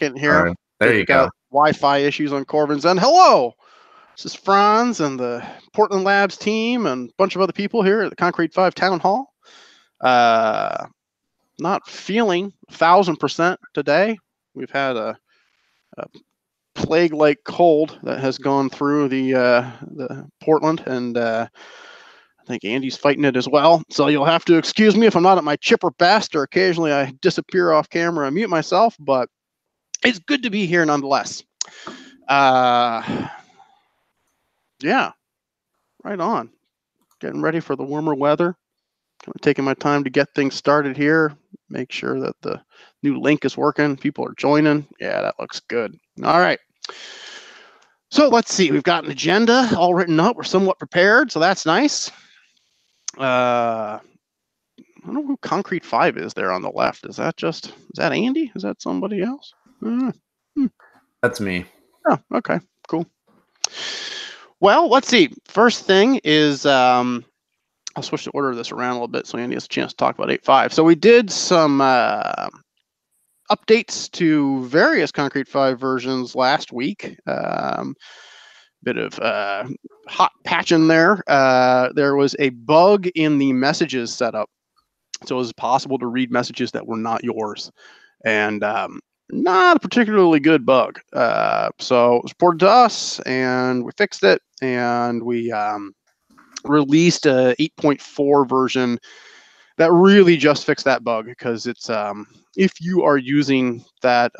second All here. right. There you go. Got Wi-Fi issues on Corbin's end. Hello, this is Franz and the Portland Labs team and a bunch of other people here at the concrete5 Town Hall. Not feeling 1,000% today. We've had a plague-like cold that has gone through the Portland, and I think Andy's fighting it as well. So you'll have to excuse me if I'm not at my chipper best, or occasionally I disappear off camera and mute myself, but it's good to be here nonetheless. Yeah, right on. Getting ready for the warmer weather. Kind of taking my time to get things started here. Make sure that the new link is working. People are joining. Yeah, that looks good. All right. So let's see. We've got an agenda all written up. We're somewhat prepared, so that's nice. I don't know who concrete5 is there on the left. Is that Andy? Is that somebody else? That's me. Oh, okay, cool. Well, let's see. First thing is, I'll switch the order of this around a little bit so Andy has a chance to talk about 8.5. So we did some updates to various concrete5 versions last week. Bit of hot patching there. There was a bug in the messages setup. So it was possible to read messages that were not yours. And not a particularly good bug. So it was reported to us, and we fixed it, and we released a 8.4 version that really just fixed that bug, because it's if you are using that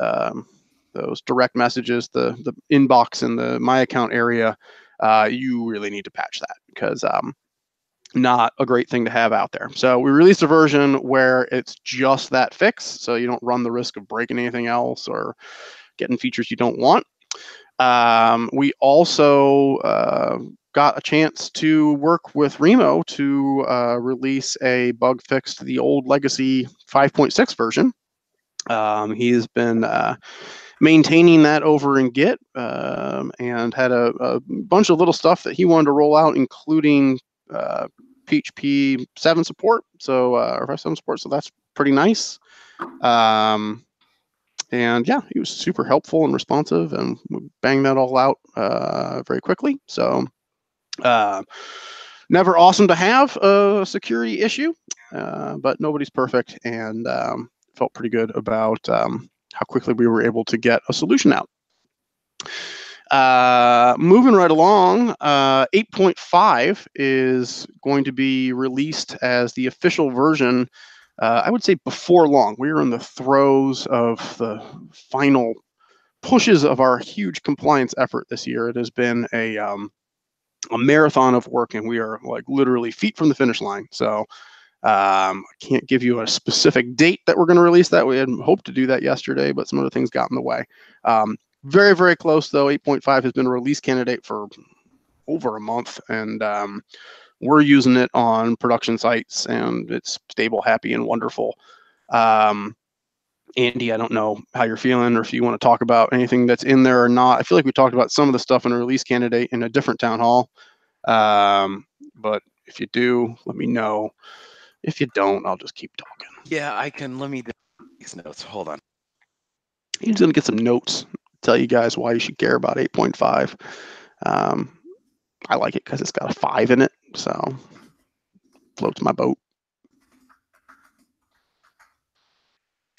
those direct messages, the inbox in the My Account area, you really need to patch that, because not a great thing to have out there. So we released a version where it's just that fix, so you don't run the risk of breaking anything else or getting features you don't want. We also got a chance to work with Remo to release a bug fix to the old legacy 5.6 version. He's been maintaining that over in Git, and had a bunch of little stuff that he wanted to roll out, including PHP 7 support, so or 5.7 support. So that's pretty nice. And yeah, he was super helpful and responsive, and we banged that all out very quickly. So never awesome to have a security issue, but nobody's perfect, and felt pretty good about how quickly we were able to get a solution out. Moving right along, 8.5 is going to be released as the official version, I would say before long. We're in the throes of the final pushes of our huge compliance effort this year. It has been a marathon of work, and we are like literally feet from the finish line. So I can't give you a specific date that we're going to release that. We had hoped to do that yesterday, but some other things got in the way. Very, very close, though. 8.5 has been a release candidate for over a month, and we're using it on production sites, and it's stable, happy, and wonderful. Andy, I don't know how you're feeling, or if you want to talk about anything that's in there or not. I feel like we talked about some of the stuff in a release candidate in a different town hall. But if you do, let me know. If you don't, I'll just keep talking. Yeah, I can. Let me do these notes. Hold on. He's going to get some notes, tell you guys why you should care about 8.5. I like it because it's got a 5 in it, so floats my boat.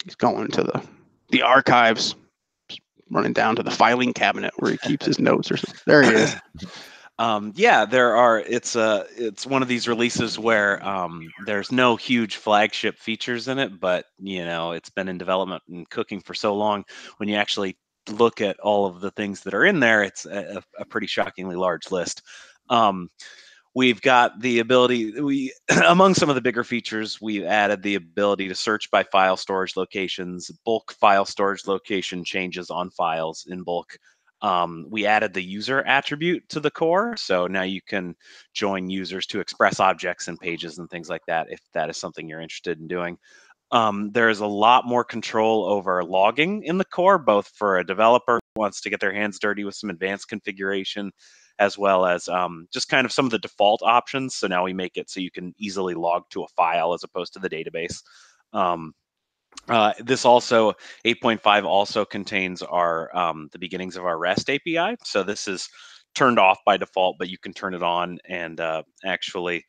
He's going to the archives, running down to the filing cabinet where he keeps his notes or something. There he is. Yeah, there are. It's one of these releases where there's no huge flagship features in it, but it's been in development and cooking for so long. When you actually look at all of the things that are in there, it's a pretty shockingly large list. We've got the ability, among some of the bigger features, we've added the ability to search by file storage locations, bulk file storage location changes on files in bulk. We added the user attribute to the core, so now you can join users to express objects and pages and things like that, if that is something you're interested in doing. There's a lot more control over logging in the core, both for a developer who wants to get their hands dirty with some advanced configuration, as well as just kind of some of the default options. So now we make it so you can easily log to a file as opposed to the database. This also 8.5 also contains our the beginnings of our REST API. So this is turned off by default, but you can turn it on and actually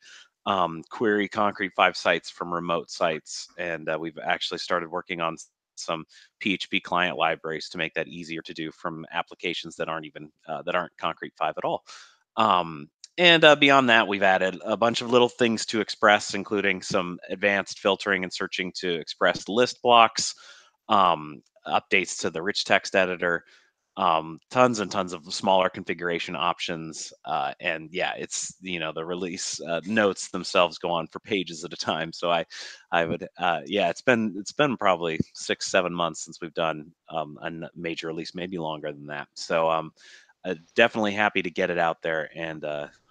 query concrete5 sites from remote sites. And we've actually started working on some PHP client libraries to make that easier to do from applications that aren't even that aren't concrete5 at all. And beyond that, we've added a bunch of little things to Express, including some advanced filtering and searching to Express list blocks, updates to the rich text editor, tons and tons of smaller configuration options. And yeah, it's, the release notes themselves go on for pages at a time. So I would, yeah, it's been probably 6-7 months since we've done a major release, maybe longer than that. So definitely happy to get it out there, and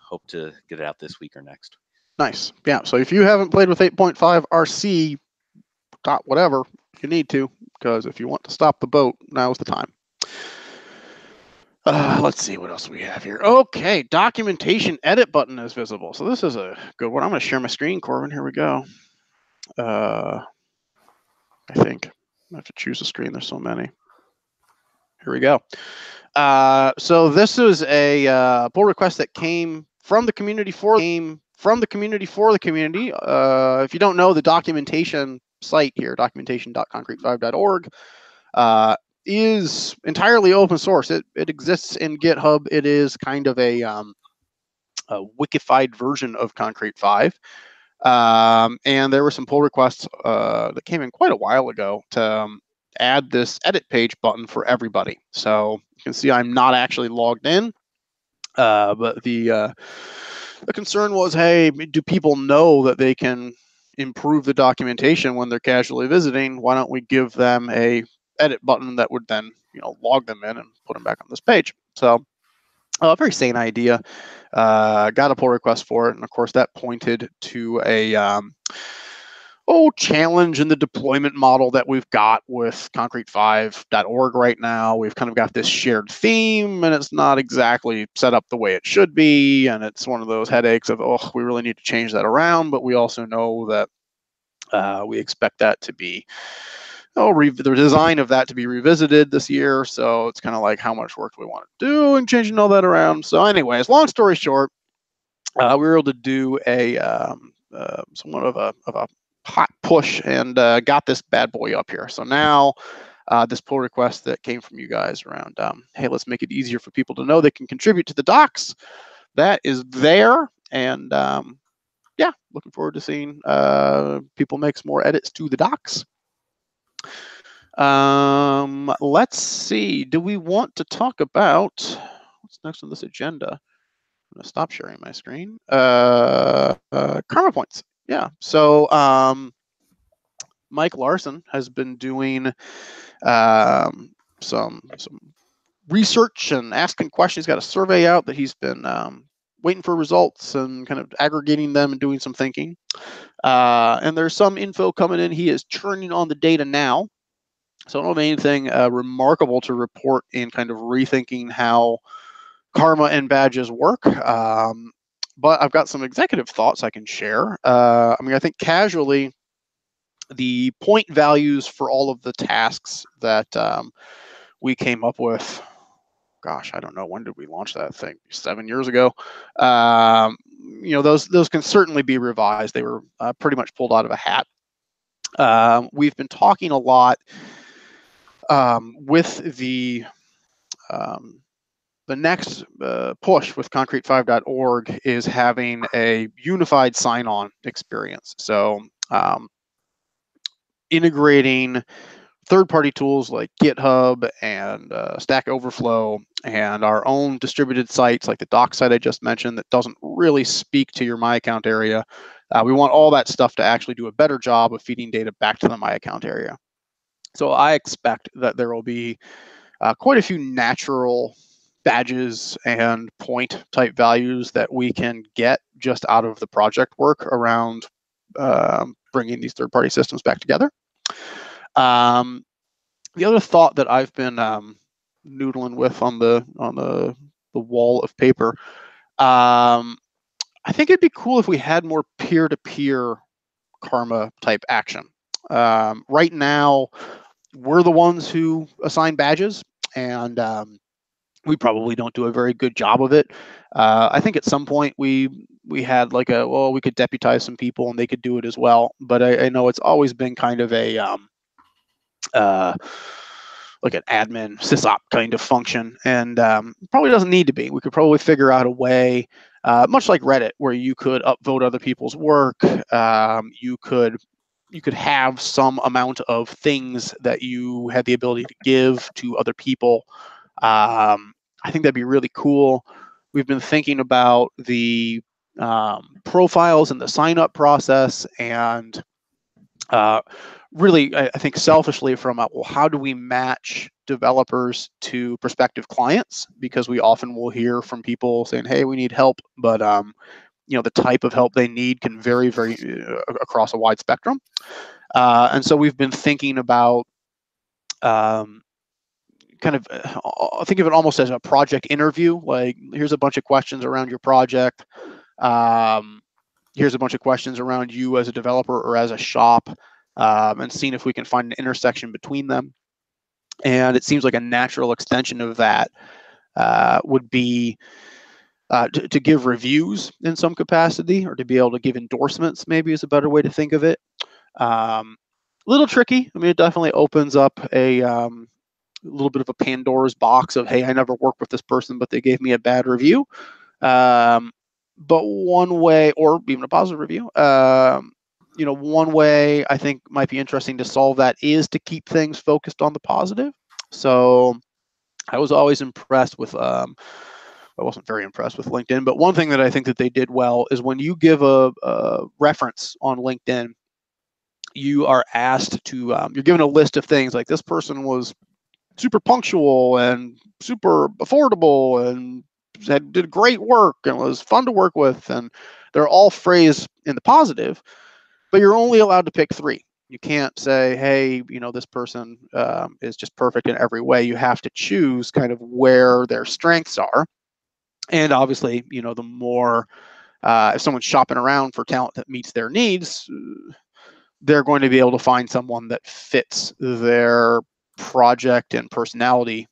hope to get it out this week or next. Nice. Yeah. So if you haven't played with 8.5 RC, whatever, you need to, because if you want to stop the boat, now's the time. Let's see what else we have here. Okay, documentation edit button is visible. So this is a good one. I'm going to share my screen, Corbin. Here we go. I think I have to choose a screen. There's so many. Here we go. So this is a pull request that came from the community for the community. If you don't know, the documentation site here, documentation.concrete5.org, is entirely open source. It exists in GitHub. It is kind of a wikified version of Concrete5. And there were some pull requests that came in quite a while ago to add this edit page button for everybody. So you can see I'm not actually logged in, but the concern was, hey, do people know that they can improve the documentation when they're casually visiting? Why don't we give them a edit button that would then, log them in and put them back on this page? So a very sane idea. Got a pull request for it, and of course that pointed to a challenge in the deployment model that we've got with concrete5.org right now. We've kind of got this shared theme, and it's not exactly set up the way it should be, and it's one of those headaches of, we really need to change that around, but we also know that we expect that to be the design of that to be revisited this year. So it's kind of like, how much work do we want to do and changing all that around. So anyways, long story short, we were able to do a somewhat of a hot push and got this bad boy up here. So now this pull request that came from you guys around, hey, let's make it easier for people to know they can contribute to the docs, that is there. And yeah, looking forward to seeing people make some more edits to the docs. Let's see. Do we want to talk about what's next on this agenda? I'm gonna stop sharing my screen. Karma points. Yeah. So Mike Larson has been doing some research and asking questions. He's got a survey out that he's been waiting for results and kind of aggregating them and doing some thinking. And there's some info coming in. He is churning on the data now. So I don't have anything remarkable to report in kind of rethinking how karma and badges work. But I've got some executive thoughts I can share. I think casually, the point values for all of the tasks that we came up with, gosh, I don't know, when did we launch that thing? 7 years ago. Those can certainly be revised. They were pretty much pulled out of a hat. We've been talking a lot with the next push with concrete5.org is having a unified sign-on experience. So integrating third-party tools like GitHub and Stack Overflow and our own distributed sites like the doc site I just mentioned that doesn't really speak to your My Account area. We want all that stuff to actually do a better job of feeding data back to the My Account area. So I expect that there will be quite a few natural badges and point type values that we can get just out of the project work around bringing these third-party systems back together. The other thought that I've been noodling with on the wall of paper, I think it'd be cool if we had more peer-to-peer karma type action. Right now, we're the ones who assign badges, and we probably don't do a very good job of it. I think at some point we had like we could deputize some people and they could do it as well. But I know it's always been kind of a uh, like an admin sysop kind of function, and probably doesn't need to be. We could probably figure out a way, much like Reddit, where you could upvote other people's work. You could have some amount of things that you had the ability to give to other people. I think that'd be really cool. We've been thinking about the profiles and the sign up process, and really, I think selfishly from well, how do we match developers to prospective clients? Because we often will hear from people saying, "Hey, we need help," but the type of help they need can vary very across a wide spectrum. And so we've been thinking about kind of think of it almost as a project interview. Like, here's a bunch of questions around your project. Here's a bunch of questions around you as a developer or as a shop, and seeing if we can find an intersection between them. And it seems like a natural extension of that would be to give reviews in some capacity, or to be able to give endorsements, maybe is a better way to think of it. A little tricky. I mean, it definitely opens up a little bit of a Pandora's box of, hey, I never worked with this person, but they gave me a bad review. But one way, or even a positive review, one way I think might be interesting to solve that is to keep things focused on the positive. So I was always impressed with, I wasn't very impressed with LinkedIn, but one thing that I think that they did well is when you give a reference on LinkedIn, you are asked to, you're given a list of things like, this person was super punctual and super affordable and did great work and was fun to work with, and they're all phrased in the positive, but you're only allowed to pick 3. You can't say, hey, this person is just perfect in every way. You have to choose kind of where their strengths are. And obviously, the more, if someone's shopping around for talent that meets their needs, they're going to be able to find someone that fits their project and personality,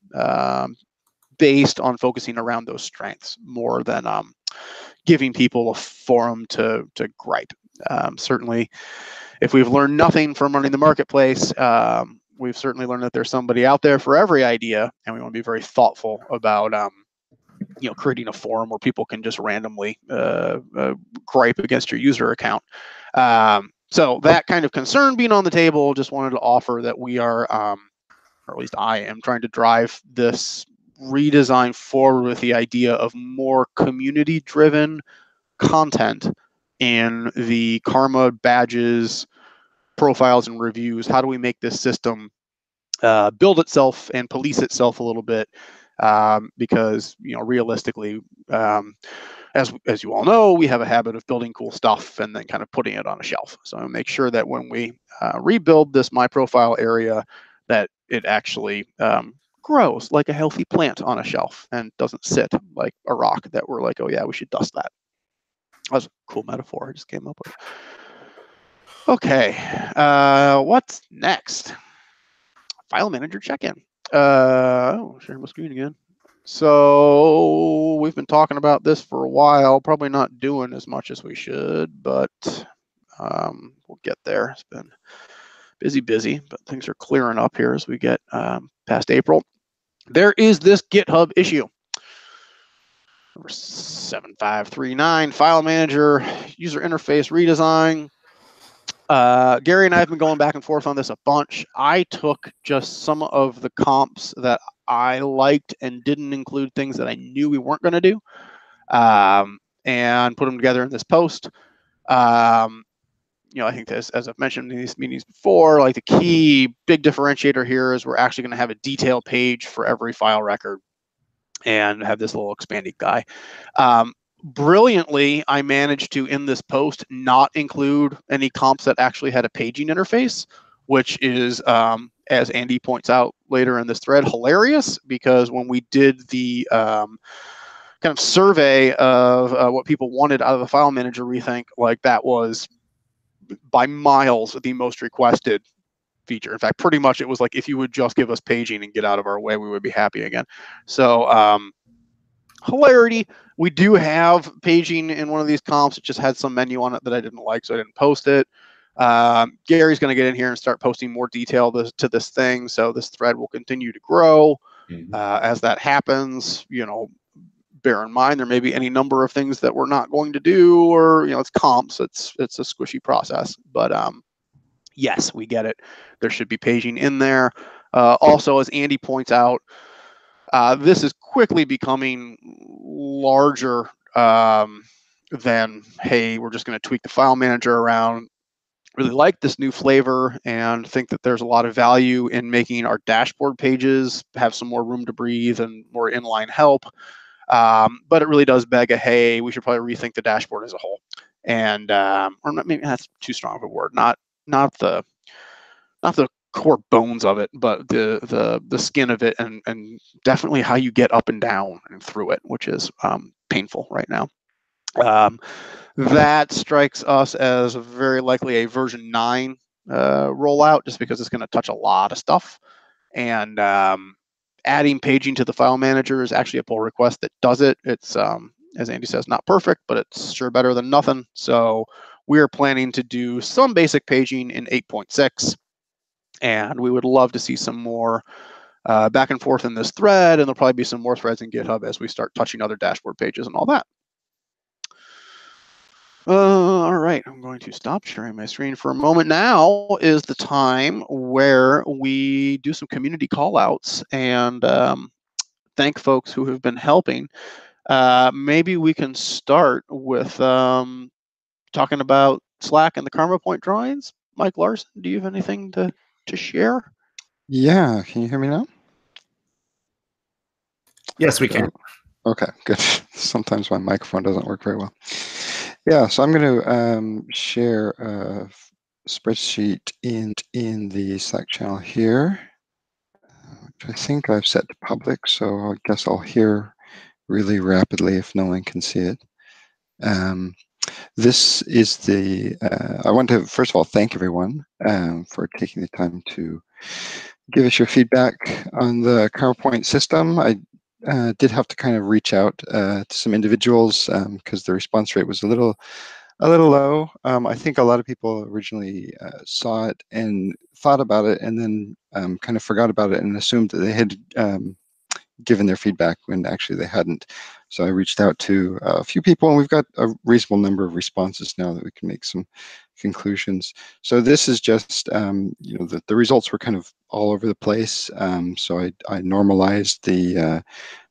based on focusing around those strengths more than giving people a forum to gripe. Certainly, if we've learned nothing from running the marketplace, we've certainly learned that there's somebody out there for every idea, and we want to be very thoughtful about creating a forum where people can just randomly gripe against your user account. So that kind of concern being on the table, just wanted to offer that we are, or at least I am, trying to drive this redesign forward with the idea of more community-driven content in the Karma badges, profiles, and reviews. How do we make this system build itself and police itself a little bit? Because realistically, as you all know, we have a habit of building cool stuff and then kind of putting it on a shelf. So I'll make sure that when we rebuild this My Profile area, that it actually grows like a healthy plant on a shelf and doesn't sit like a rock that we're like, oh yeah, we should dust that. That was a cool metaphor I just came up with. Okay, what's next? File manager check-in. Share my screen again. So we've been talking about this for a while, probably not doing as much as we should, but we'll get there. It's been busy, but things are clearing up here as we get past April. There is this GitHub issue. Number 7539, file manager, user interface redesign. Gary and I have been going back and forth on this a bunch. I took just some of the comps that I liked and didn't include things that I knew we weren't going to do, and put them together in this post. I think this, as I've mentioned in these meetings before, like the key big differentiator here is we're actually going to have a detail page for every file record and have this little expanding guy. Brilliantly, I managed to, in this post, not include any comps that actually had a paging interface, which is, as Andy points out later in this thread, hilarious, because when we did the kind of survey of what people wanted out of the file manager rethink, like that was by miles the most requested feature. In fact, pretty much it was like, if you would just give us paging and get out of our way, we would be happy again. So hilarity, we do have paging in one of these comps. It just had some menu on it that I didn't like, so I didn't post it. Gary's going to get in here and start posting more detail to this thing, so this thread will continue to grow. As that happens, bear in mind there may be any number of things that we're not going to do, or it's comps. It's a squishy process, but yes, we get it. There should be paging in there. Also, as Andy points out, this is quickly becoming larger than, hey, we're just going to tweak the file manager around. Really like this new flavor and think that there's a lot of value in making our dashboard pages have some more room to breathe and more inline help. But it really does beg a, hey, we should probably rethink the dashboard as a whole. And or not, maybe that's too strong of a word. Not the core bones of it, but the skin of it, and definitely how you get up and down and through it, which is painful right now. That strikes us as very likely a version 9 rollout, just because it's going to touch a lot of stuff. And adding paging to the file manager is actually a pull request that does it. It's, as Andy says, not perfect, but it's sure better than nothing. So we're planning to do some basic paging in 8.6. And we would love to see some more back and forth in this thread, and there'll probably be some more threads in GitHub as we start touching other dashboard pages and all that. All right, I'm going to stop sharing my screen for a moment. Now is the time where we do some community callouts and thank folks who have been helping. Maybe we can start with talking about Slack and the Karma Point drawings. Mike Larson, do you have anything to share? Yeah, can you hear me now? Yes, we can. Okay, good. Sometimes my microphone doesn't work very well. Yeah, so I'm going to share a spreadsheet in the Slack channel here, which I think I've set to public, so I guess I'll hear really rapidly if no one can see it. This is the, I want to first of all thank everyone for taking the time to give us your feedback on the PowerPoint system. I did have to kind of reach out to some individuals because the response rate was a little low. I think a lot of people originally saw it and thought about it, and then kind of forgot about it and assumed that they had given their feedback when actually they hadn't. So I reached out to a few people, and we've got a reasonable number of responses now that we can make some conclusions. So this is just, the results were kind of all over the place. So I normalized the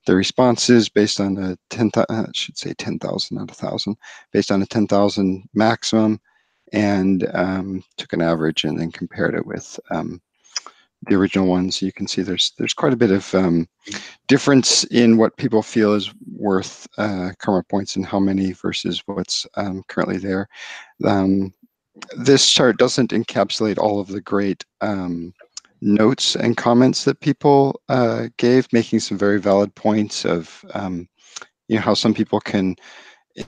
responses based on a 10,000, I should say 10,000, not 1,000, based on a 10,000 maximum, and took an average and then compared it with the original ones. You can see there's quite a bit of difference in what people feel is worth karma points and how many versus what's currently there. This chart doesn't encapsulate all of the great notes and comments that people gave, making some very valid points of how some people can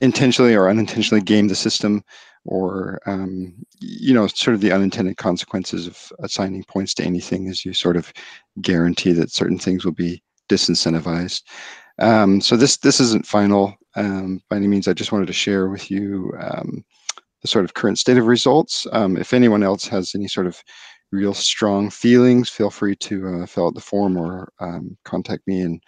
intentionally or unintentionally game the system, or sort of the unintended consequences of assigning points to anything as you sort of guarantee that certain things will be disincentivized. So this isn't final by any means. I just wanted to share with you the sort of current state of results. If anyone else has any sort of real strong feelings, feel free to fill out the form or contact me, and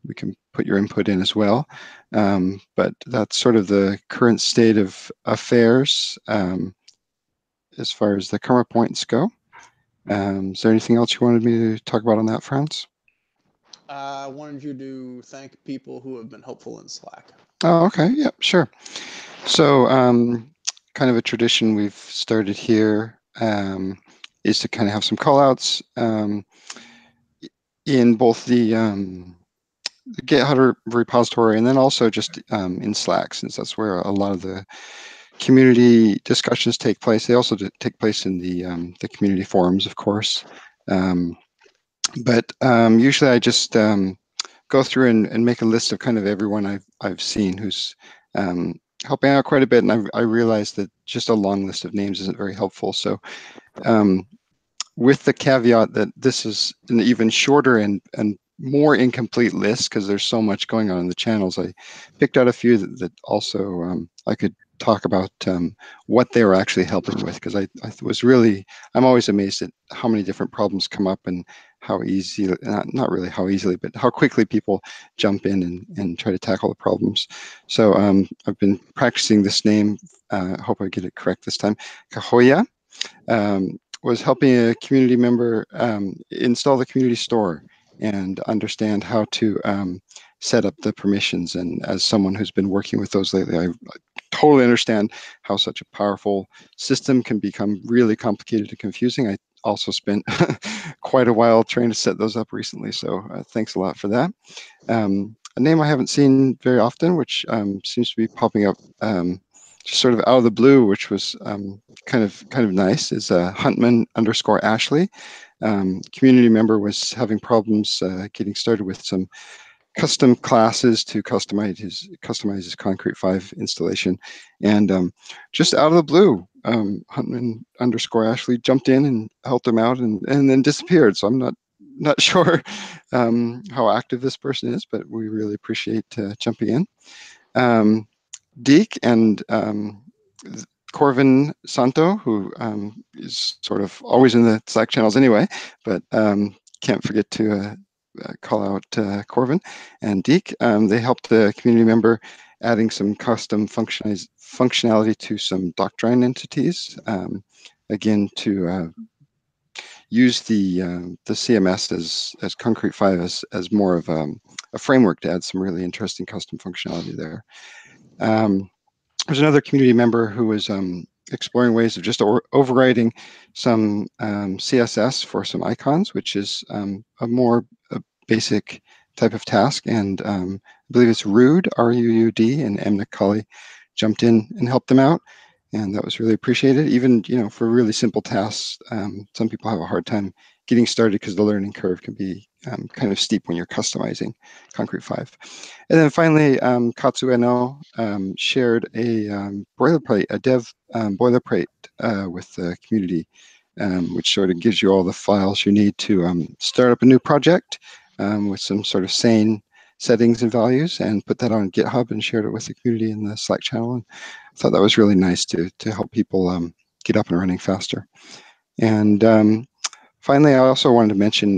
we can put your input in as well. But that's sort of the current state of affairs as far as the karma points go. Is there anything else you wanted me to talk about on that, Franz? I wanted you to thank people who have been helpful in Slack. Oh, okay. Yeah, sure. So kind of a tradition we've started here is to kind of have some call-outs in both the GitHub repository, and then also just in Slack, since that's where a lot of the community discussions take place. They also take place in the community forums, of course. But usually I just go through and make a list of kind of everyone I've seen who's helping out quite a bit, and I realized that just a long list of names isn't very helpful. So with the caveat that this is an even shorter and more incomplete list because there's so much going on in the channels, I picked out a few that also I could talk about what they were actually helping with, because I'm always amazed at how many different problems come up and how easy, not really how easily, but how quickly people jump in and try to tackle the problems. So I've been practicing this name. I hope I get it correct this time. Kahoya. Was helping a community member install the community store and understand how to set up the permissions. And as someone who's been working with those lately, I totally understand how such a powerful system can become really complicated and confusing. I also spent quite a while trying to set those up recently, so thanks a lot for that. A name I haven't seen very often, which seems to be popping up just sort of out of the blue, which was kind of nice, is Huntman_Ashley. Community member was having problems getting started with some custom classes to customize his concrete5 installation, and just out of the blue, Huntman_Ashley jumped in and helped him out, and then disappeared. So I'm not sure how active this person is, but we really appreciate jumping in. Deke and Corvin Santo, who is sort of always in the Slack channels anyway, but can't forget to call out Corvin and Deke. They helped the community member adding some custom functionality to some doctrine entities, again to use the CMS as concrete5 as more of a framework to add some really interesting custom functionality there. There's another community member who was exploring ways of just overriding some CSS for some icons, which is a more basic type of task. And I believe it's Rude, R-U-U-D, and M. Nicoli jumped in and helped them out. And that was really appreciated. Even, for really simple tasks, some people have a hard time getting started because the learning curve can be kind of steep when you're customizing concrete5. And then finally, Katsueno shared a boilerplate, a dev boilerplate with the community, which sort of gives you all the files you need to start up a new project with some sort of sane settings and values, and put that on GitHub and shared it with the community in the Slack channel. And I thought that was really nice to help people get up and running faster. And finally, I also wanted to mention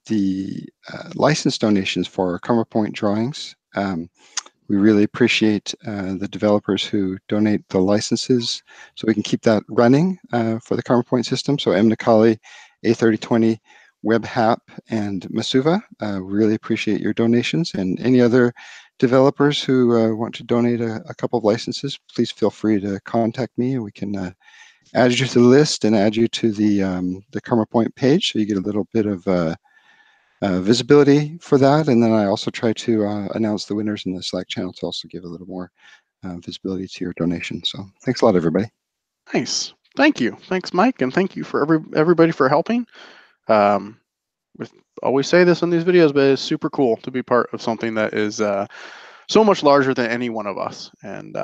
the license donations for Karma Point drawings. We really appreciate the developers who donate the licenses so we can keep that running for the Karma Point system. So M. Nicoli, A3020, WebHap, and Masuva, really appreciate your donations. And any other developers who want to donate a couple of licenses, please feel free to contact me, and we can add you to the list and add you to the Karma Point page, so you get a little bit of visibility for that. And then I also try to announce the winners in the Slack channel to also give a little more visibility to your donation. So thanks a lot, everybody. Nice. Thank you. Thanks, Mike, and thank you for everybody for helping. We always say this in these videos, but it's super cool to be part of something that is so much larger than any one of us. And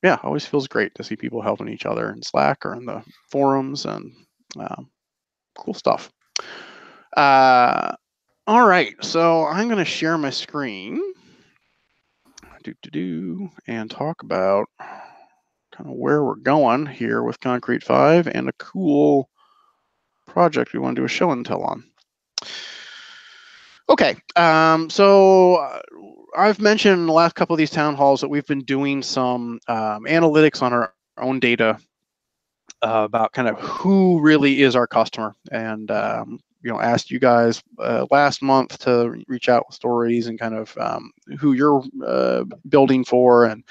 yeah, always feels great to see people helping each other in Slack or in the forums, and cool stuff. All right, so I'm going to share my screen and talk about kind of where we're going here with concrete5 and a cool project we want to do a show and tell on. Okay, so I've mentioned in the last couple of these town halls that we've been doing some analytics on our own data about kind of who really is our customer, and asked you guys last month to reach out with stories and kind of who you're building for, and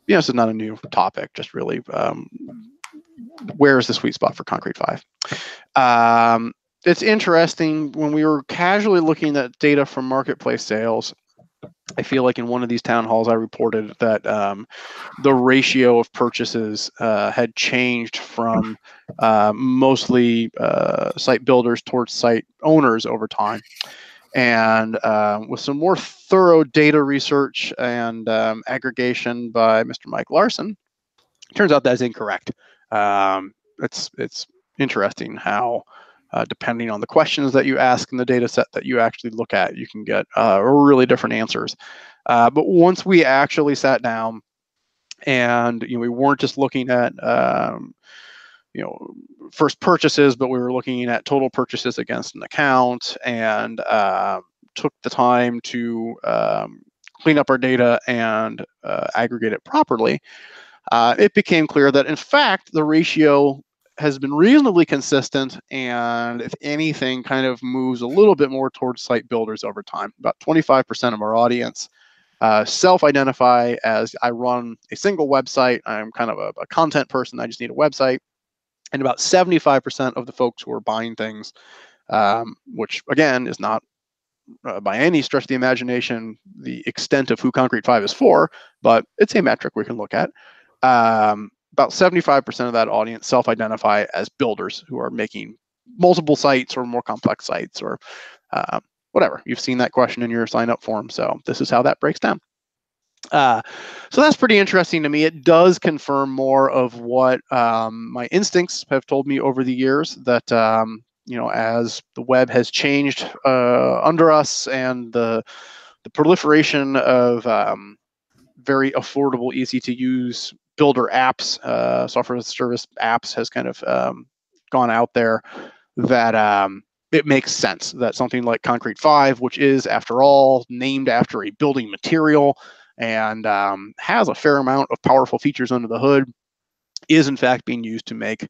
this is not a new topic, just really where is the sweet spot for concrete5. It's interesting, when we were casually looking at data from marketplace sales, I feel like in one of these town halls I reported that the ratio of purchases had changed from mostly site builders towards site owners over time. And with some more thorough data research and aggregation by Mr. Mike Larson, turns out that's incorrect. It's interesting how, depending on the questions that you ask and the data set that you actually look at, you can get really different answers. But once we actually sat down and we weren't just looking at first purchases, but we were looking at total purchases against an account, and took the time to clean up our data and aggregate it properly, it became clear that, in fact, the ratio has been reasonably consistent, and if anything, kind of moves a little bit more towards site builders over time. About 25% of our audience self-identify as, I run a single website, I'm kind of a content person, I just need a website. And about 75% of the folks who are buying things, which again is not by any stretch of the imagination the extent of who concrete5 is for, but it's a metric we can look at. About 75% of that audience self-identify as builders who are making multiple sites or more complex sites, or whatever. You've seen that question in your sign up form, so this is how that breaks down. So that's pretty interesting to me. It does confirm more of what my instincts have told me over the years, that as the web has changed under us, and the proliferation of very affordable, easy to use builder apps, software as a service apps, has kind of gone out there, that it makes sense that something like concrete5, which is, after all, named after a building material and has a fair amount of powerful features under the hood, is in fact being used to make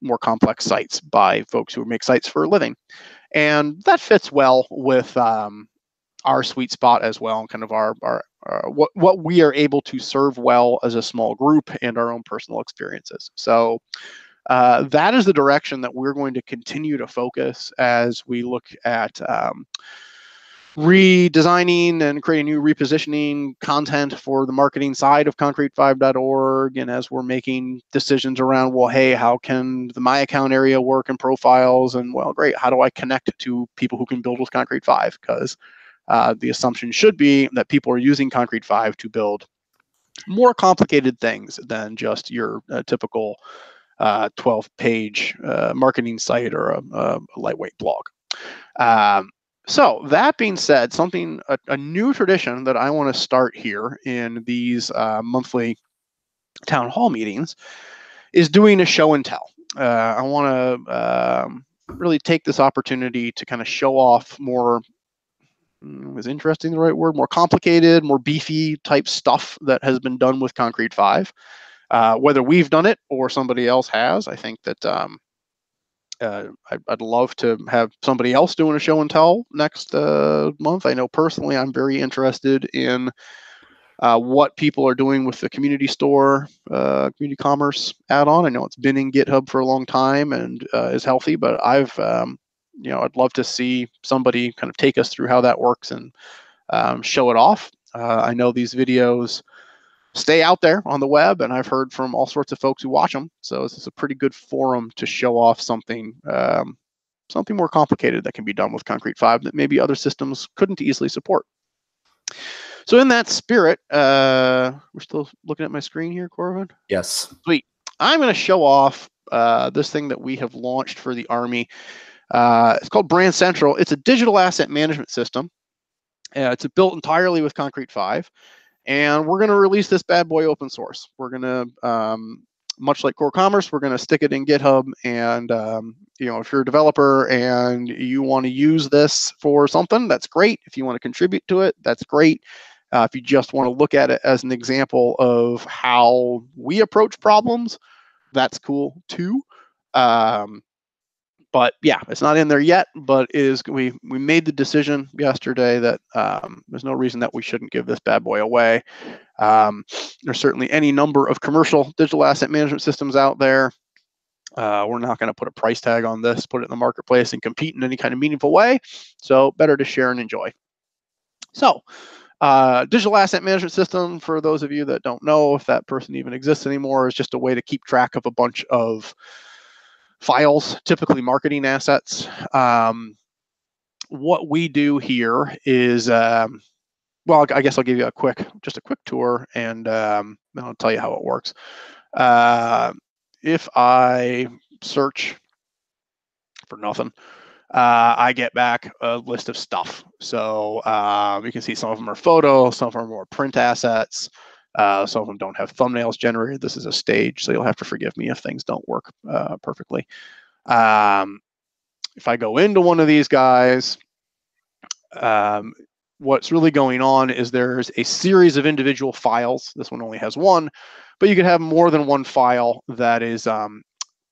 more complex sites by folks who make sites for a living. And that fits well with our sweet spot as well, and kind of our what we are able to serve well as a small group, and our own personal experiences. So that is the direction that we're going to continue to focus as we look at redesigning and creating new repositioning content for the marketing side of concrete5.org, and as we're making decisions around, well, hey, how can the My Account area work in profiles, and, well, great, how do I connect to people who can build with concrete5? Because the assumption should be that people are using concrete5 to build more complicated things than just your typical 12-page marketing site or a lightweight blog. So that being said, a new tradition that I want to start here in these monthly town hall meetings is doing a show and tell. I want to really take this opportunity to kind of show off more, is interesting the right word, more complicated, more beefy type stuff that has been done with concrete5. Whether we've done it or somebody else has, I think that I'd love to have somebody else doing a show and tell next month. I know personally I'm very interested in what people are doing with the community store, community commerce add-on. I know it's been in GitHub for a long time and is healthy, but I'd love to see somebody kind of take us through how that works and show it off. I know these videos stay out there on the web, and I've heard from all sorts of folks who watch them. So this is a pretty good forum to show off something more complicated that can be done with concrete5 that maybe other systems couldn't easily support. So in that spirit, we're still looking at my screen here, Corvin? Yes. Sweet. I'm going to show off this thing that we have launched for the Army. It's called Brand Central. It's a digital asset management system. It's built entirely with concrete5. And we're going to release this bad boy open source. We're going to, much like Core Commerce, we're going to stick it in GitHub. And, if you're a developer and you want to use this for something, that's great. If you want to contribute to it, that's great. If you just want to look at it as an example of how we approach problems, that's cool too. But yeah, it's not in there yet, but we made the decision yesterday that there's no reason that we shouldn't give this bad boy away. There's certainly any number of commercial digital asset management systems out there. We're not going to put a price tag on this, put it in the marketplace and compete in any kind of meaningful way. So better to share and enjoy. So digital asset management system, for those of you that don't know if that person even exists anymore, is just a way to keep track of a bunch of files, typically marketing assets. what we do here is, well, I guess I'll give you just a quick tour, and then I'll tell you how it works. If I search for nothing, I get back a list of stuff. So you can see some of them are photos, some of them are print assets. Some of them don't have thumbnails generated. This is a stage, so you'll have to forgive me if things don't work perfectly. If I go into one of these guys, what's really going on is there's a series of individual files. This one only has one, but you can have more than one file that is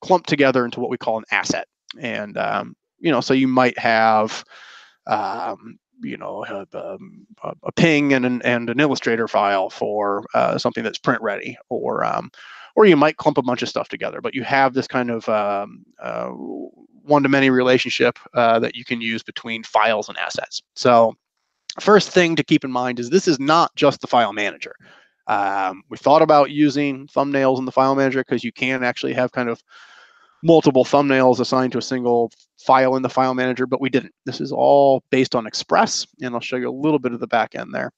clumped together into what we call an asset. And so you might have a ping and an Illustrator file for something that's print ready, or you might clump a bunch of stuff together. But you have this kind of one-to-many relationship that you can use between files and assets. So first thing to keep in mind is this is not just the file manager. We thought about using thumbnails in the file manager because you can actually have kind of multiple thumbnails assigned to a single file in the file manager, but we didn't. This is all based on Express, and I'll show you a little bit of the back end there.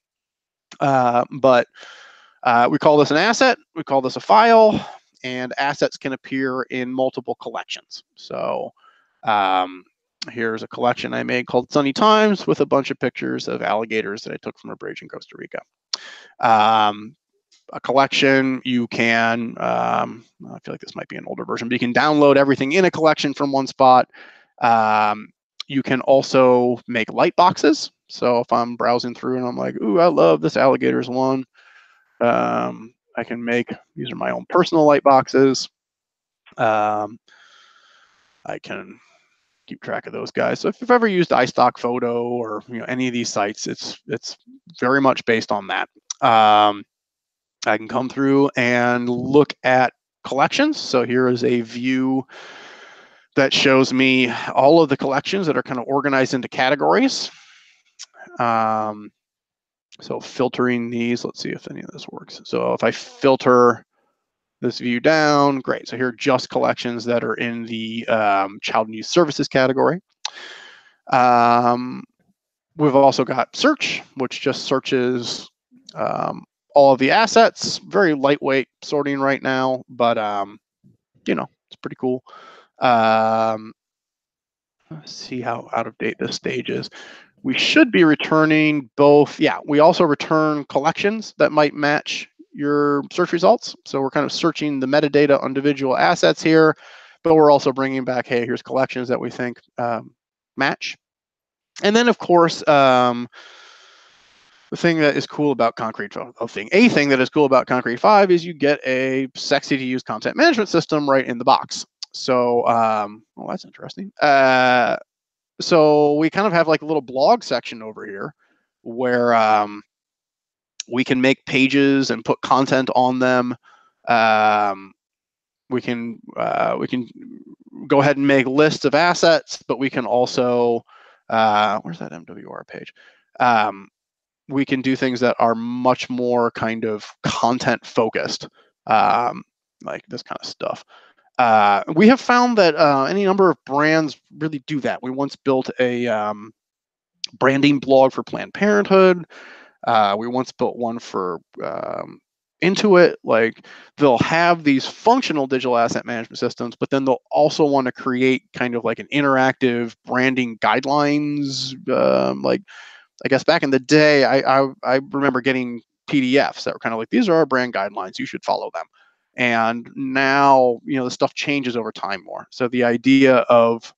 But we call this an asset, we call this a file, and assets can appear in multiple collections. So here's a collection I made called Sunny Times with a bunch of pictures of alligators that I took from a bridge in Costa Rica. A collection, you can, I feel like this might be an older version, but you can download everything in a collection from one spot. You can also make light boxes. So if I'm browsing through and I'm like, ooh, I love this alligators one, I can make, these are my own personal light boxes. I can keep track of those guys. So if you've ever used iStock Photo or any of these sites, it's very much based on that. I can come through and look at collections. So here is a view that shows me all of the collections that are kind of organized into categories. So filtering these, let's see if any of this works. So if I filter this view down, great. So here are just collections that are in the child and youth services category. We've also got search, which just searches all of the assets. Very lightweight sorting right now, but it's pretty cool. Let's see how out of date this stage is. We should be returning both. Yeah, we also return collections that might match your search results. So we're kind of searching the metadata on individual assets here, but we're also bringing back, hey, here's collections that we think match. And then, of course, the thing that is cool about a thing that is cool about concrete5 is you get a sexy to use content management system right in the box. So, well, that's interesting. So we kind of have like a little blog section over here where we can make pages and put content on them. We can go ahead and make lists of assets, but we can also where's that MWR page? We can do things that are much more kind of content focused, like this kind of stuff. We have found that any number of brands really do that. We once built a branding blog for Planned Parenthood. We once built one for Intuit. Like they'll have these functional digital asset management systems, but then they'll also want to create kind of like an interactive branding guidelines. Like I guess back in the day, I remember getting PDFs that were kind of like, these are our brand guidelines, you should follow them. And now, the stuff changes over time more. So the idea of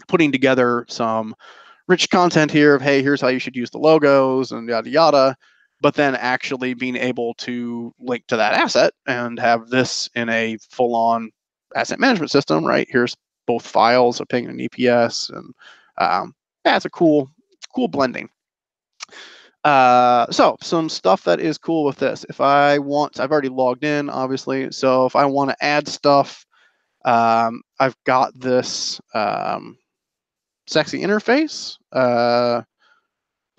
putting together some rich content here of, hey, here's how you should use the logos and yada, yada, but then actually being able to link to that asset and have this in a full-on asset management system, right? Here's both files, a ping and an EPS, and it's a cool blending. So some stuff that is cool with this. If I want, I've already logged in, obviously. So if I want to add stuff, I've got this sexy interface. I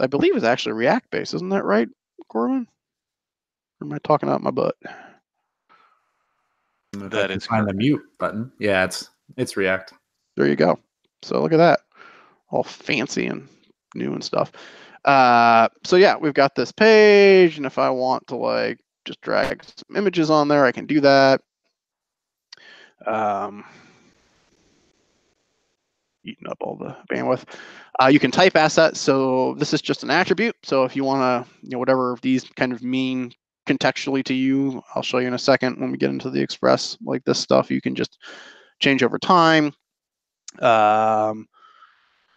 believe is actually React based, isn't that right, Corbin? Or am I talking out my butt? That is find the mute button. Yeah, it's React. There you go. So look at that. all fancy and new and stuff. So yeah, we've got this page, and if I want to like just drag some images on there, I can do that. Eating up all the bandwidth. You can type assets. So this is just an attribute. So if you want to, whatever these kind of mean contextually to you, I'll show you in a second when we get into the Express. Like this stuff, you can just change over time. You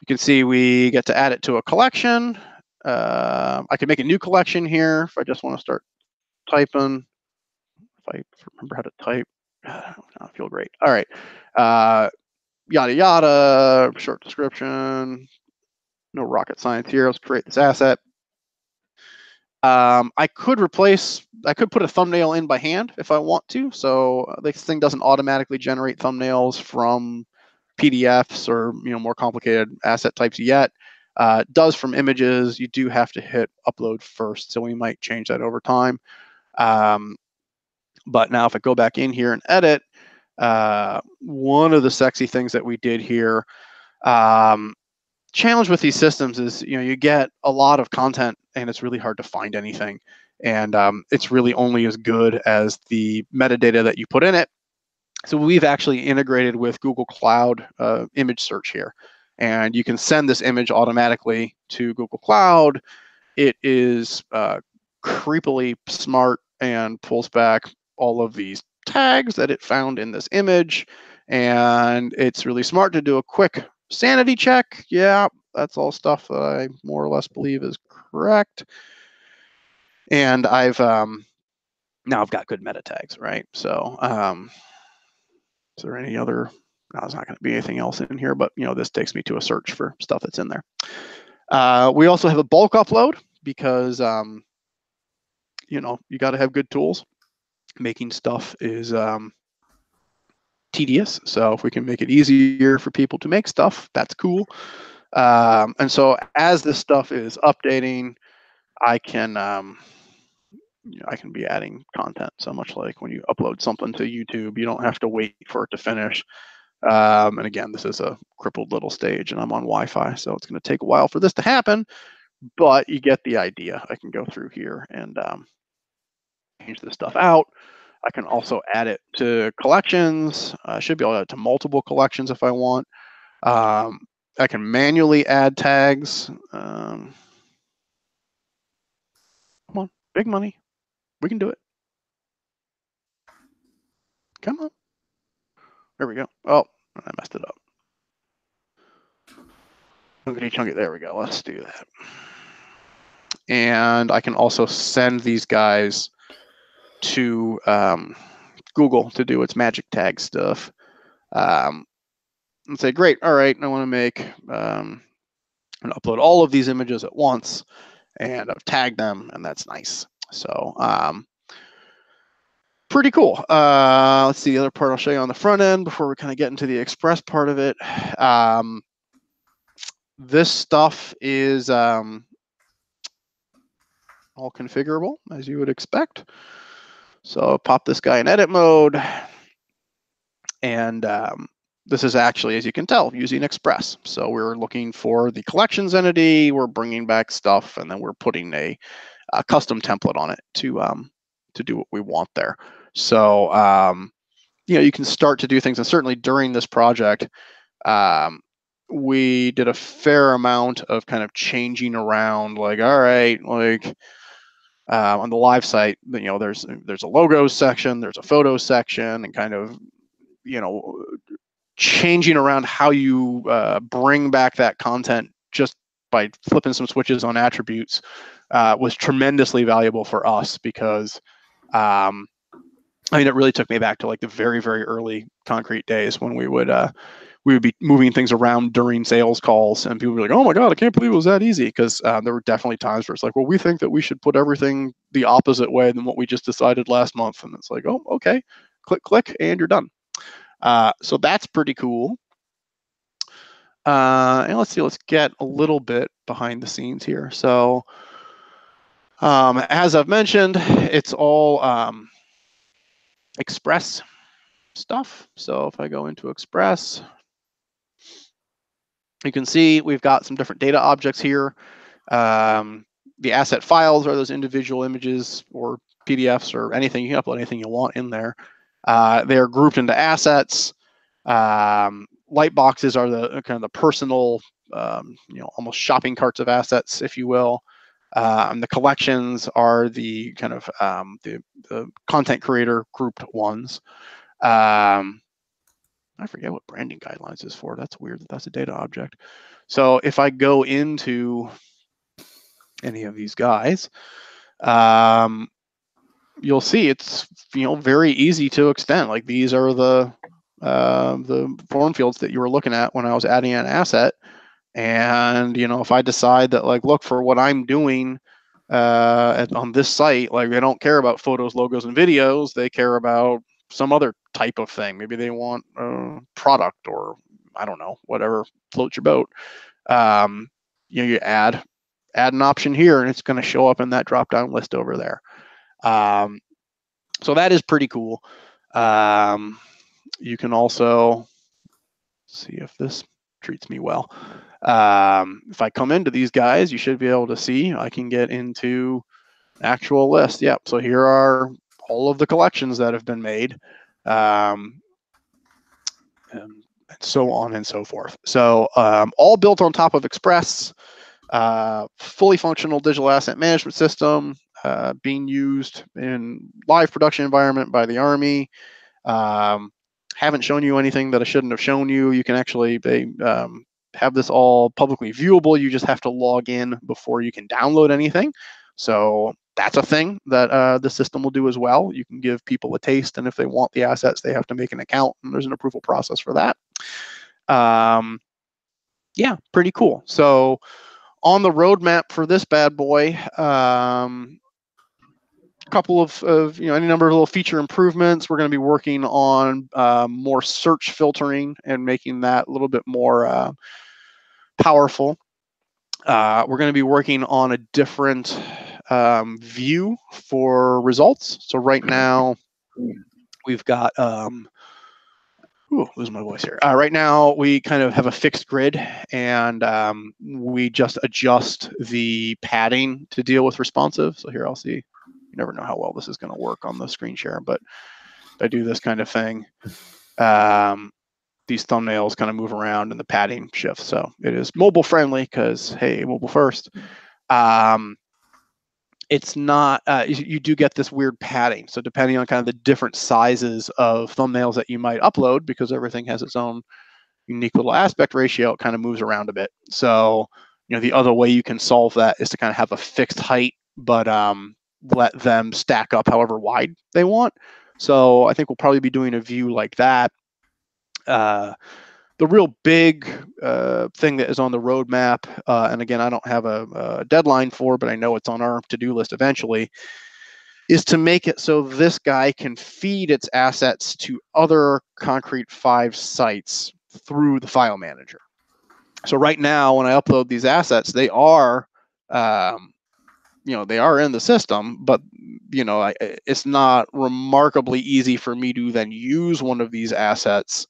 can see we get to add it to a collection. I can make a new collection here if I just want to start typing. If I remember how to type, I feel great. All right. Yada yada, short description. No rocket science here. Let's create this asset. I could put a thumbnail in by hand if I want to. So this thing doesn't automatically generate thumbnails from PDFs or more complicated asset types yet. It does from images. You do have to hit upload first, so we might change that over time. But now if I go back in here and edit, one of the sexy things that we did here, challenge with these systems is you get a lot of content and it's really hard to find anything, and it's really only as good as the metadata that you put in it. So we've actually integrated with Google Cloud image search here, and you can send this image automatically to Google Cloud. It is creepily smart and pulls back all of these tags that it found in this image, and it's really smart to do a quick sanity check. Yeah, that's all stuff that I more or less believe is correct. And I've now I've got good meta tags, right? So is there any other? No, there's not going to be anything else in here, but this takes me to a search for stuff that's in there. We also have a bulk upload because you got to have good tools. Making stuff is tedious, so if we can make it easier for people to make stuff, that's cool. And so as this stuff is updating, I can be adding content. So much like when you upload something to YouTube, you don't have to wait for it to finish. And again, this is a crippled little stage, and I'm on Wi-Fi, so it's going to take a while for this to happen. But you get the idea. I can go through here and change this stuff out. I can also add it to collections. I should be able to add it to multiple collections if I want. I can manually add tags. Come on, big money. We can do it. Come on. There we go. Oh, I messed it up. Chunky. There we go. Let's do that. And I can also send these guys to Google to do its magic tag stuff. And say, great, all right, I want to make and upload all of these images at once, and I've tagged them, and that's nice. So pretty cool. Let's see, the other part I'll show you on the front end before we kind of get into the Express part of it. This stuff is all configurable, as you would expect. So pop this guy in edit mode, and this is actually, as you can tell, using Express. So we're looking for the collections entity, we're bringing back stuff, and then we're putting a custom template on it to do what we want there. So you can start to do things, and certainly during this project, we did a fair amount of kind of changing around, like, all right, like on the live site, there's a logos section, there's a photos section, and kind of changing around how you bring back that content just by flipping some switches on attributes was tremendously valuable for us, because it really took me back to like the very, very early Concrete days when we would be moving things around during sales calls, and people were like, oh my God, I can't believe it was that easy. Because there were definitely times where it's like, well, we think that we should put everything the opposite way than what we just decided last month. And it's like, oh, okay, click, and you're done. So that's pretty cool. And let's see, let's get a little bit behind the scenes here. So as I've mentioned, it's all Express stuff. So if I go into Express, You can see we've got some different data objects here. The asset files are those individual images or PDFs or anything. You can upload anything you want in there. They are grouped into assets. Light boxes are the kind of the personal, almost shopping carts of assets, if you will. And the collections are the kind of the content creator grouped ones. I forget what branding guidelines is for. That's weird that that's a data object. So if I go into any of these guys, you'll see it's very easy to extend. Like these are the form fields that you were looking at when I was adding an asset. And if I decide that, like, look, for what I'm doing on this site, like they don't care about photos, logos, and videos. They care about some other type of thing. Maybe they want a product, or I don't know, whatever floats your boat. You add an option here, and it's going to show up in that drop down list over there. So that is pretty cool. You can also see if this treats me well. If I come into these guys, you should be able to see I can get into actual list. Yep. So here are all of the collections that have been made, and so on and so forth. So all built on top of Express, fully functional digital asset management system, being used in live production environment by the Army. Haven't shown you anything that I shouldn't have shown you. You can actually, they have this all publicly viewable. You just have to log in before you can download anything. So that's a thing that the system will do as well. You can give people a taste, and if they want the assets, they have to make an account, and there's an approval process for that. Yeah, pretty cool. So on the roadmap for this bad boy, couple of any number of little feature improvements. We're going to be working on more search filtering and making that a little bit more powerful. We're going to be working on a different view for results. So right now we've got losing my voice here. Right now we kind of have a fixed grid, and we just adjust the padding to deal with responsive. So here I'll see. You never know how well this is going to work on the screen share, but if I do this kind of thing, these thumbnails kind of move around and the padding shifts. So it is mobile friendly because, hey, mobile first. It's not, you do get this weird padding. So depending on kind of the different sizes of thumbnails that you might upload, because everything has its own unique little aspect ratio, it kind of moves around a bit. So, the other way you can solve that is to kind of have a fixed height, but let them stack up however wide they want. So I think we'll probably be doing a view like that. The real big thing that is on the roadmap, and again, I don't have a deadline for, but I know it's on our to-do list eventually, is to make it so this guy can feed its assets to other concrete5 sites through the file manager. So right now, when I upload these assets, they are they are in the system, but it's not remarkably easy for me to then use one of these assets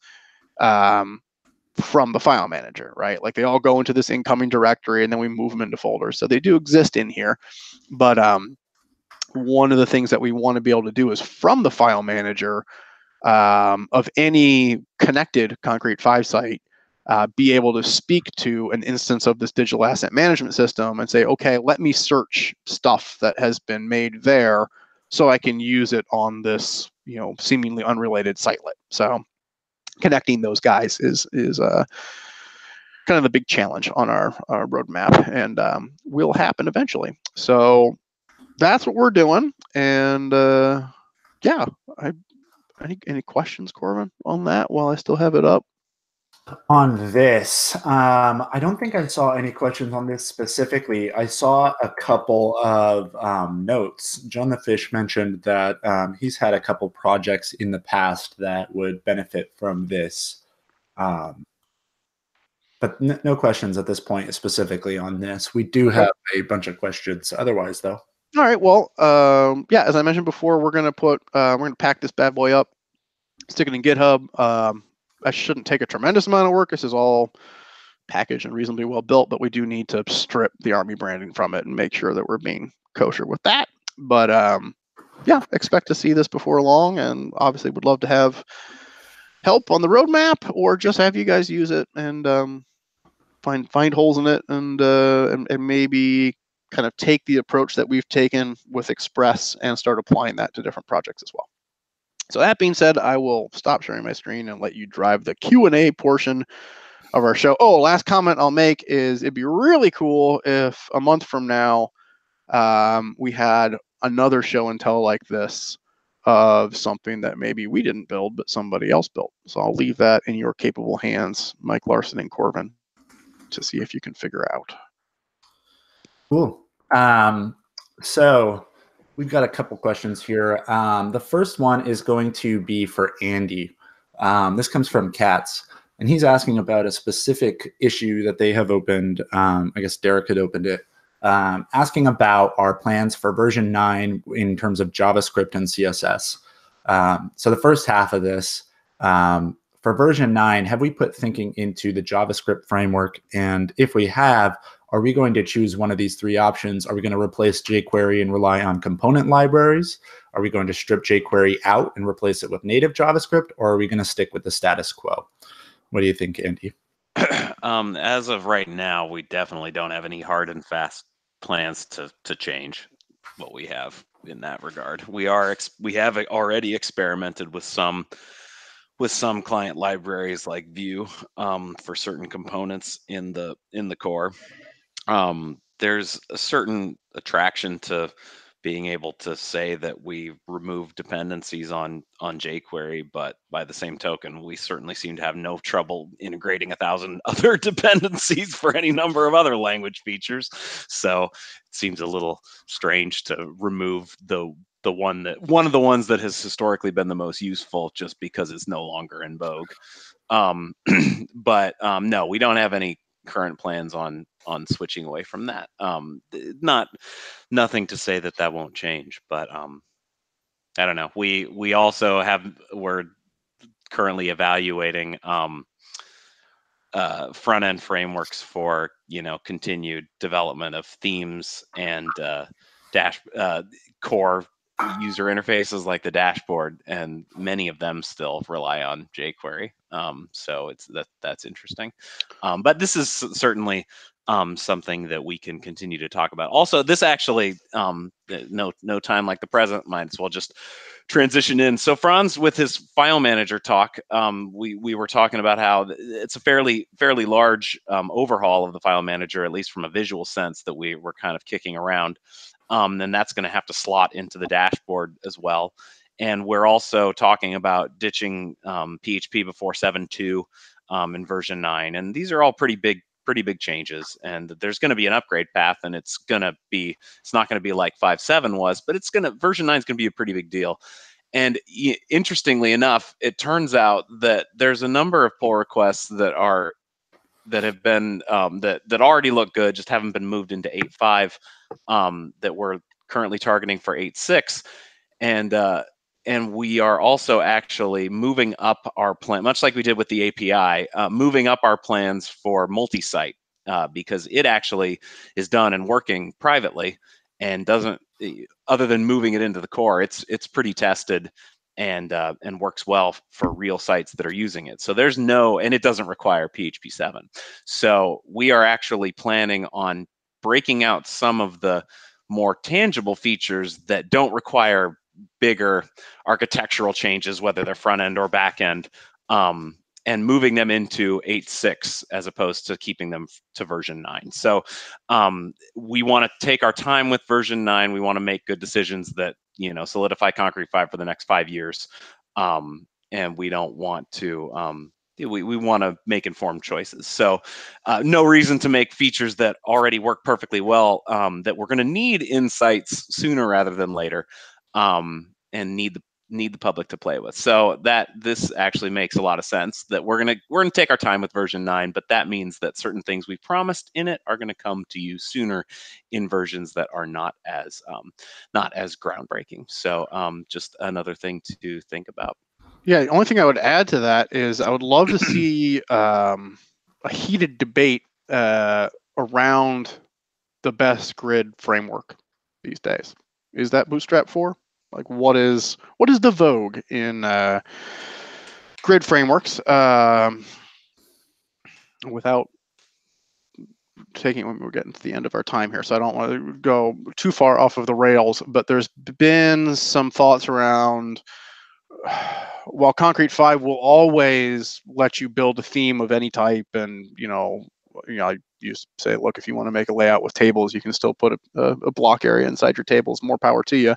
from the file manager, right? Like they all go into this incoming directory, and then we move them into folders. So they do exist in here, but one of the things that we want to be able to do is from the file manager of any connected concrete5 site, be able to speak to an instance of this digital asset management system and say, okay, let me search stuff that has been made there so I can use it on this, seemingly unrelated sitelet. So connecting those guys is kind of the big challenge on our roadmap, and will happen eventually. So that's what we're doing. And yeah, any questions, Corbin, on that while I still have it up? On this, I don't think I saw any questions on this specifically. I saw a couple of notes. John the Fish mentioned that he's had a couple projects in the past that would benefit from this. But no questions at this point specifically on this. We do have a bunch of questions otherwise, though. All right. Well, yeah, as I mentioned before, we're going to pack this bad boy up, stick it in GitHub. That shouldn't take a tremendous amount of work. This is all packaged and reasonably well built, but we do need to strip the Army branding from it and make sure that we're being kosher with that. But yeah, expect to see this before long, and obviously would love to have help on the roadmap or just have you guys use it and find holes in it and maybe kind of take the approach that we've taken with Express and start applying that to different projects as well. So that being said, I will stop sharing my screen and let you drive the Q&A portion of our show. Oh, last comment I'll make is it'd be really cool if a month from now we had another show and tell like this of something that maybe we didn't build, but somebody else built. So I'll leave that in your capable hands, Mike Larson and Corvin, to see if you can figure out. Cool. So we've got a couple questions here. The first one is going to be for Andy. This comes from Katz, and he's asking about a specific issue that they have opened. I guess Derek had opened it. Asking about our plans for version 9 in terms of JavaScript and CSS. So the first half of this, for version 9, have we put thinking into the JavaScript framework? And if we have, are we going to choose one of these three options? Are we going to replace jQuery and rely on component libraries? Are we going to strip jQuery out and replace it with native JavaScript? Or are we going to stick with the status quo? What do you think, Andy? As of right now, we definitely don't have any hard and fast plans to change what we have in that regard. We have already experimented with some client libraries like Vue for certain components in the core. There's a certain attraction to being able to say that we remove dependencies on jQuery, but by the same token, we certainly seem to have no trouble integrating 1,000 other dependencies for any number of other language features. So it seems a little strange to remove one of the ones that has historically been the most useful just because it's no longer in vogue. But no, we don't have any current plans on switching away from that. Nothing to say that won't change, but I don't know. We're currently evaluating front end frameworks for continued development of themes and core user interfaces like the dashboard, and many of them still rely on jQuery. So that's interesting. But this is certainly something that we can continue to talk about. Also, this actually, no time like the present, might as well just transition in. So Franz, with his file manager talk, we were talking about how it's a fairly large overhaul of the file manager, at least from a visual sense, that we were kind of kicking around. And that's going to have to slot into the dashboard as well. And we're also talking about ditching PHP before 7.2 in version 9. And these are all pretty big changes. And there's going to be an upgrade path, and it's not going to be like 5.7 was, but version 9 is going to be a pretty big deal. And interestingly enough, it turns out that there's a number of pull requests that have been that already look good, just haven't been moved into 8.5 that we're currently targeting for 8.6, and we are also actually moving up our plan, much like we did with the API, moving up our plans for multi-site because it actually is done and working privately and doesn't, other than moving it into the core, it's pretty tested and works well for real sites that are using it. So and it doesn't require PHP 7. So we are actually planning on breaking out some of the more tangible features that don't require bigger architectural changes, whether they're front end or back end, and moving them into 8.6 as opposed to keeping them to version 9. So we want to take our time with version 9. We want to make good decisions that solidify concrete5 for the next 5 years, and we don't want to. We want to make informed choices. So no reason to make features that already work perfectly well that we're going to need in sites sooner rather than later, and need the public to play with. So this actually makes a lot of sense that we're gonna take our time with version 9, but that means that certain things we promised in it are going to come to you sooner in versions that are not as groundbreaking. So just another thing to think about. Yeah, the only thing I would add to that is I would love to see a heated debate around the best grid framework these days. Is that Bootstrap 4? Like, what is the vogue in grid frameworks? Without taking, we're getting to the end of our time here, so I don't want to go too far off of the rails, but there's been some thoughts around, while concrete5 will always let you build a theme of any type, and I used to say, look, if you want to make a layout with tables, you can still put a block area inside your tables. More power to you.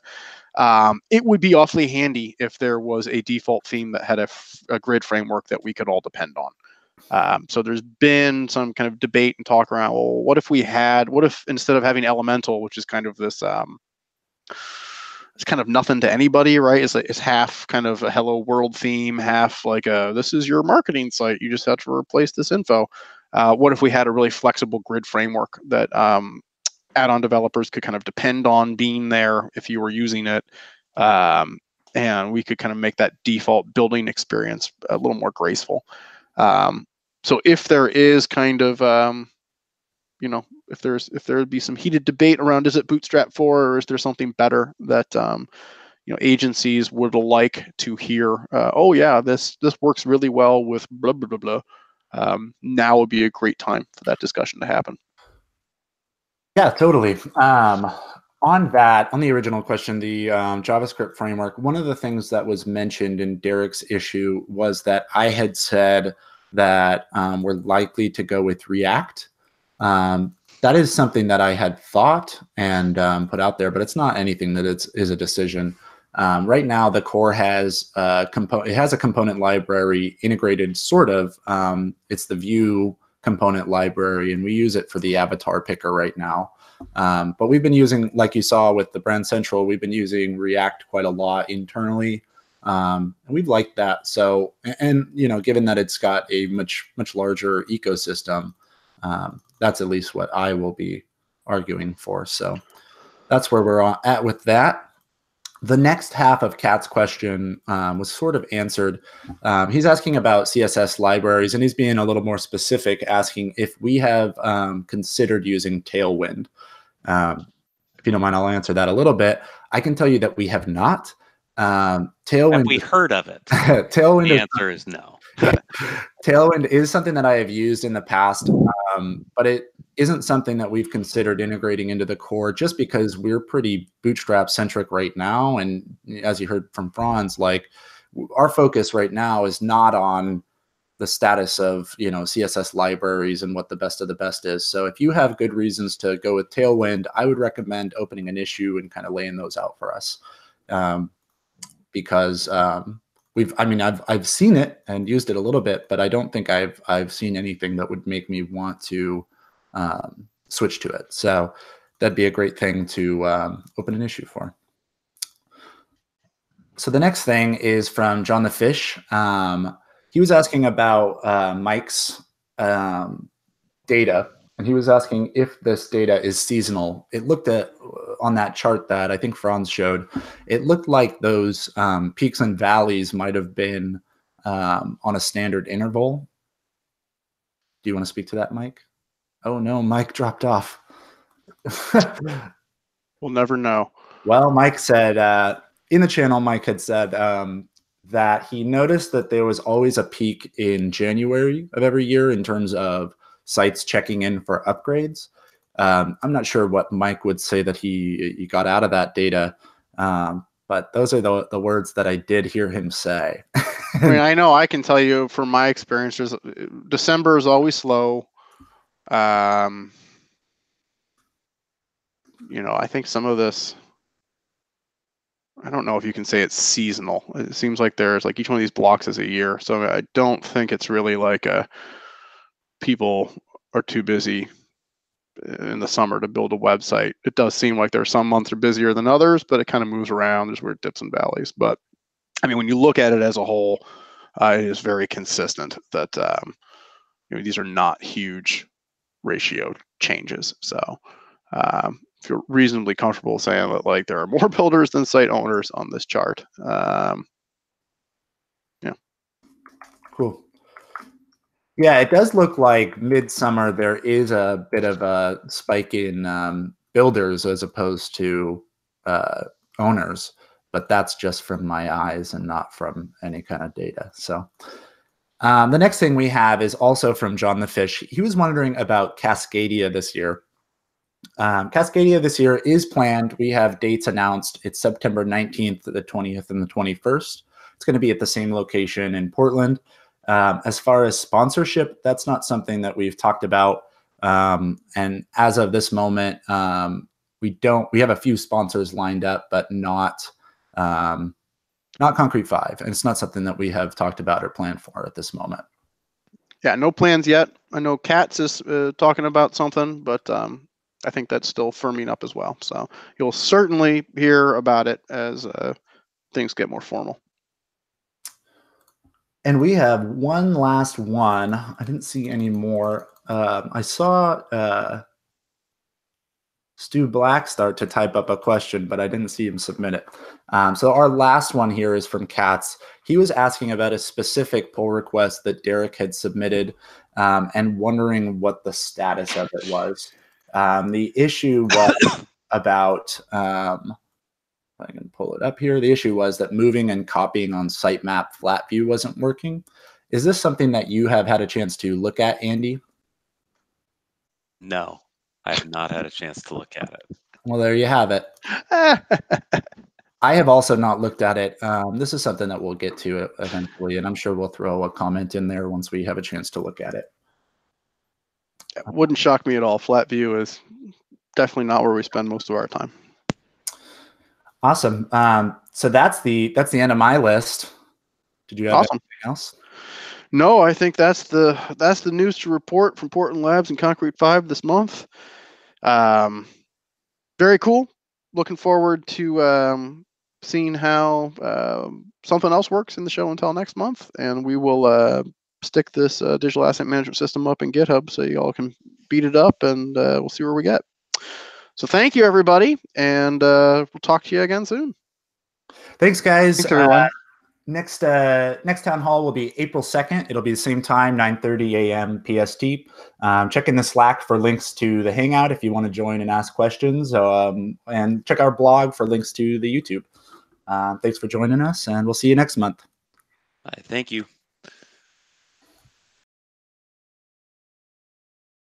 It would be awfully handy if there was a default theme that had a grid framework that we could all depend on. So there's been some kind of debate and talk around, well, what if instead of having Elemental, which is kind of this, it's kind of nothing to anybody, right? It's half kind of a hello world theme, half like this is your marketing site. You just have to replace this info. What if we had a really flexible grid framework that add-on developers could kind of depend on being there if you were using it, and we could kind of make that default building experience a little more graceful. So if there is kind of, if there would be some heated debate around, is it Bootstrap 4 or is there something better that agencies would like to hear? Oh yeah, this works really well with blah blah blah blah. Now would be a great time for that discussion to happen. Yeah, totally. On the original question, the JavaScript framework, one of the things that was mentioned in Derek's issue was that I had said that we're likely to go with React. That is something that I had thought and put out there, but it's not anything that is a decision. Right now, the core has a component library integrated, sort of. It's the Vue component library, and we use it for the avatar picker right now. But we've been using, like you saw with the Brand Central, we've been using React quite a lot internally. And we've liked that. So, and given that it's got a much larger ecosystem, that's at least what I will be arguing for. So that's where we're at with that. The next half of Kat's question was sort of answered. He's asking about CSS libraries, and he's being a little more specific, asking if we have considered using Tailwind. If you don't mind, I'll answer that a little bit. I can tell you that we have not. Tailwind. Have we heard of it? Tailwind. The answer is no. Tailwind is something that I have used in the past, but it isn't something that we've considered integrating into the core, just because we're pretty Bootstrap centric right now. And as you heard from Franz, like, our focus right now is not on the status of CSS libraries and what the best of the best is. So if you have good reasons to go with Tailwind, I would recommend opening an issue and kind of laying those out for us, because I've seen it and used it a little bit, but I don't think I've seen anything that would make me want to switch to it. So that'd be a great thing to open an issue for. So the next thing is from John the Fish. He was asking about Mike's data, and he was asking if this data is seasonal. It looked at, on that chart that I think Franz showed, it looked like those peaks and valleys might have been on a standard interval. Do you want to speak to that, Mike? Oh no, Mike dropped off. We'll never know. Well, Mike said, in the channel, Mike had said that he noticed that there was always a peak in January of every year in terms of sites checking in for upgrades. I'm not sure what Mike would say that he got out of that data, but those are the words that I did hear him say. I mean, I know I can tell you from my experience, December is always slow. I think some of this, I don't know if you can say it's seasonal. It seems like there's like each one of these blocks is a year. So I don't think it's really like people are too busy in the summer to build a website. It does seem like there are some months are busier than others, but it kind of moves around. There's weird dips and valleys. But I mean, when you look at it as a whole, it is very consistent that these are not huge ratio changes. So if you're reasonably comfortable saying that like there are more builders than site owners on this chart. Yeah. Cool. Yeah, it does look like midsummer there is a bit of a spike in builders as opposed to owners, but that's just from my eyes and not from any kind of data. So the next thing we have is also from John the Fish. He was wondering about Cascadia this year. Cascadia this year is planned. We have dates announced. It's September 19th, the 20th, and the 21st. It's going to be at the same location in Portland. As far as sponsorship, that's not something that we've talked about. And as of this moment, we have a few sponsors lined up, but not concrete5. And it's not something that we have talked about or planned for at this moment. Yeah, no plans yet. I know Katz is talking about something, but I think that's still firming up as well. So you'll certainly hear about it as things get more formal. And we have one last one. I didn't see any more. I saw Stu Black start to type up a question, but I didn't see him submit it. So our last one here is from Katz. He was asking about a specific pull request that Derek had submitted and wondering what the status of it was. The issue was about, if I can pull it up here, the issue was that moving and copying on sitemap flat view wasn't working. Is this something that you have had a chance to look at, Andy? No, I have not had a chance to look at it. Well, there you have it. I have also not looked at it. This is something that we'll get to eventually, and I'm sure we'll throw a comment in there once we have a chance to look at it. It wouldn't shock me at all. Flat view is definitely not where we spend most of our time. Awesome. So that's the end of my list. Did you have anything else? No, I think that's the news to report from Portland Labs and concrete5 this month. Very cool. Looking forward to seeing how something else works in the show until next month, and we will stick this digital asset management system up in GitHub so you all can beat it up, and we'll see where we get. So thank you, everybody, and we'll talk to you again soon. Thanks, guys. Thanks, everyone. Next town hall will be April 2nd. It'll be the same time, 9:30 a.m. PST. Check in the Slack for links to the Hangout if you want to join and ask questions, and check our blog for links to the YouTube. Thanks for joining us, and we'll see you next month. Thank you.